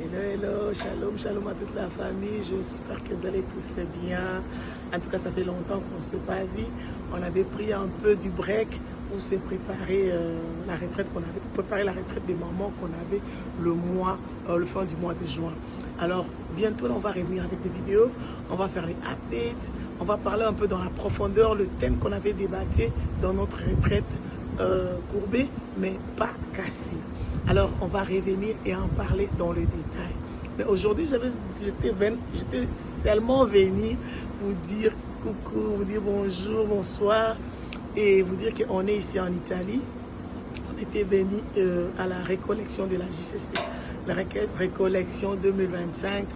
Hello, hello, shalom, shalom à toute la famille. J'espère que vous allez tous bien. En tout cas, ça fait longtemps qu'on ne s'est pas vu. On avait pris un peu du break pour se préparer la retraite qu'on avait, pour préparer la retraite des mamans qu'on avait le fin du mois de juin. Alors, bientôt, on va revenir avec des vidéos. On va faire les updates. On va parler un peu dans la profondeur, le thème qu'on avait débattu dans notre retraite courbée, mais pas cassée. Alors, on va revenir et en parler dans le détail. Mais aujourd'hui, j'étais seulement venu vous dire coucou, vous dire bonjour, bonsoir et vous dire qu'on est ici en Italie. On était venu à la récollection de la JCC, la récollection 2025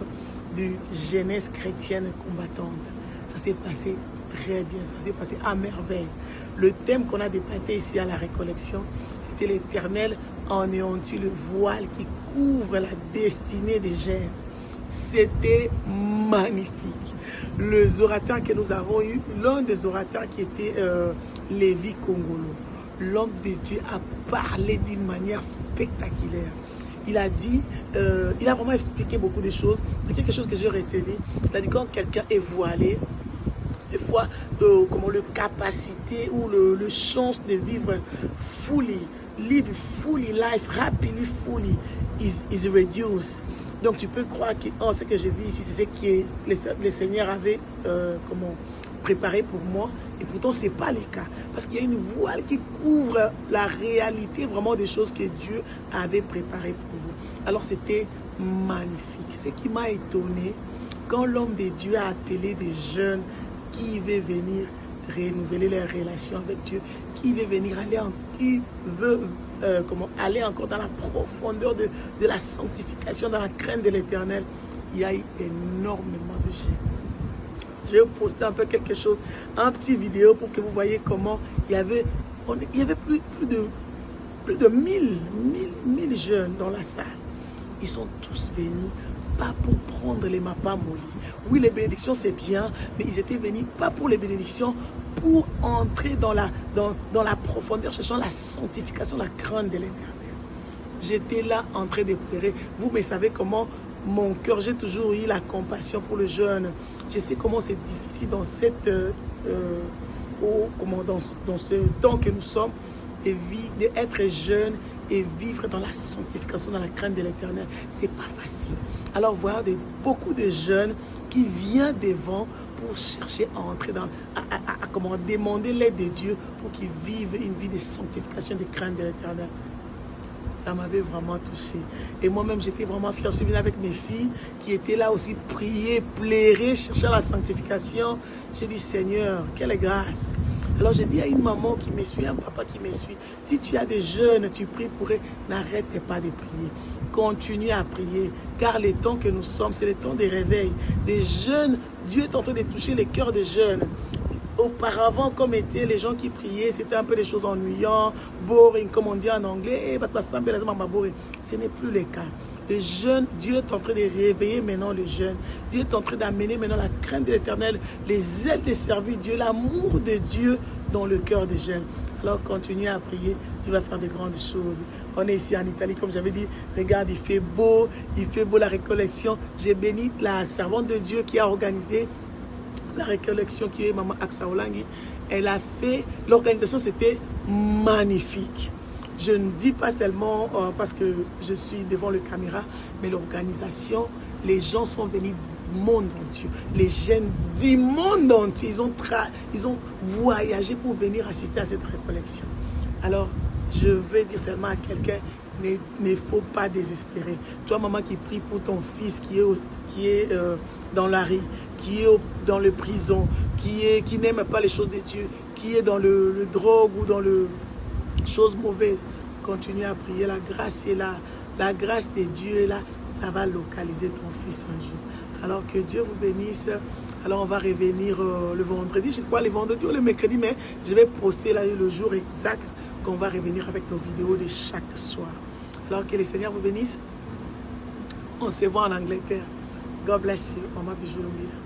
du Jeunesse chrétienne combattante. Ça s'est passé très bien, ça s'est passé à merveille. Le thème qu'on a débattu ici à la récollection, c'était l'Éternel anéantit le voile qui couvre la destinée des jeunes. C'était magnifique. Les orateurs que nous avons eu, l'un des orateurs qui était Lévi Kongolo, l'homme de Dieu a parlé d'une manière spectaculaire. Il a dit, il a vraiment expliqué beaucoup de choses, mais quelque chose que j'ai retenu, il a dit quand quelqu'un est voilé, des fois, le capacité ou le chance de vivre live fully life, happily fully is reduced. Donc tu peux croire que ce que je vis ici, c'est ce que le Seigneur avait préparé pour moi. Et pourtant, ce n'est pas le cas. Parce qu'il y a une voile qui couvre la réalité vraiment des choses que Dieu avait préparées pour vous. Alors c'était magnifique. Ce qui m'a étonné, quand l'homme de Dieu a appelé des jeunes qui veut venir renouveler leurs relations avec Dieu, qui veut venir aller encore dans la profondeur de la sanctification, dans la crainte de l'Éternel, il y a eu énormément de jeunes. Je vais poster un peu quelque chose, un petit vidéo pour que vous voyez comment il y avait plus de 1000 jeunes dans la salle. Ils sont tous venus, pas pour prendre les mapas mollis. Oui, les bénédictions, c'est bien, mais ils étaient venus pas pour les bénédictions, pour entrer dans la profondeur, cherchant la sanctification, la crainte de l'Éternel. J'étais là en train de pleurer. Vous me savez comment mon cœur, j'ai toujours eu la compassion pour le jeune. Je sais comment c'est difficile dans dans ce temps que nous sommes, d'être jeune et vivre dans la sanctification, dans la crainte de l'Éternel. C'est pas facile. Alors, voilà beaucoup de jeunes qui viennent devant pour chercher à entrer à demander l'aide de Dieu pour qu'ils vivent une vie de sanctification, de crainte de l'Éternel. Ça m'avait vraiment touché. Et moi-même, j'étais vraiment fière. Je suis venue avec mes filles qui étaient là aussi, prier, pleurer, chercher la sanctification. J'ai dit, Seigneur, quelle grâce. Alors j'ai dit à une maman qui me suit, un papa qui me suit, si tu as des jeunes, tu pries pour eux, n'arrête pas de prier. Continue à prier, car les temps que nous sommes, c'est le temps des réveils. Des jeunes, Dieu est en train de toucher les cœurs des jeunes. Auparavant, comme étaient les gens qui priaient, c'était un peu des choses ennuyantes, boring, comme on dit en anglais. Ce n'est plus le cas. Les jeunes, Dieu est en train de réveiller maintenant les jeunes. Dieu est en train d'amener maintenant la crainte de l'Éternel, les ailes de servir Dieu, l'amour de Dieu dans le cœur des jeunes. Alors continuez à prier, Dieu va faire de grandes choses. On est ici en Italie, comme j'avais dit, regarde, il fait beau la récollection. J'ai béni la servante de Dieu qui a organisé la récollection, qui est Maman Aksa Olangi. Elle a fait, l'organisation c'était magnifique. Je ne dis pas seulement parce que je suis devant le caméra, mais l'organisation, les gens sont venus du monde entier. Les jeunes du monde entier, ils ont voyagé pour venir assister à cette récollection. Alors, je veux dire seulement à quelqu'un, ne faut pas désespérer. Toi, maman qui prie pour ton fils qui est dans la rue, qui est dans le prison, qui n'aime pas les choses de Dieu, qui est dans le drogue ou dans le choses mauvaises, continue à prier, la grâce est là, la grâce de Dieu est là, ça va localiser ton fils un jour. Alors que Dieu vous bénisse. Alors on va revenir le vendredi, je crois le vendredi ou le mercredi, mais je vais poster là le jour exact qu'on va revenir avec nos vidéos de chaque soir. Alors que le Seigneur vous bénisse. On se voit en Angleterre. God bless you. Maman Bijou Lumila.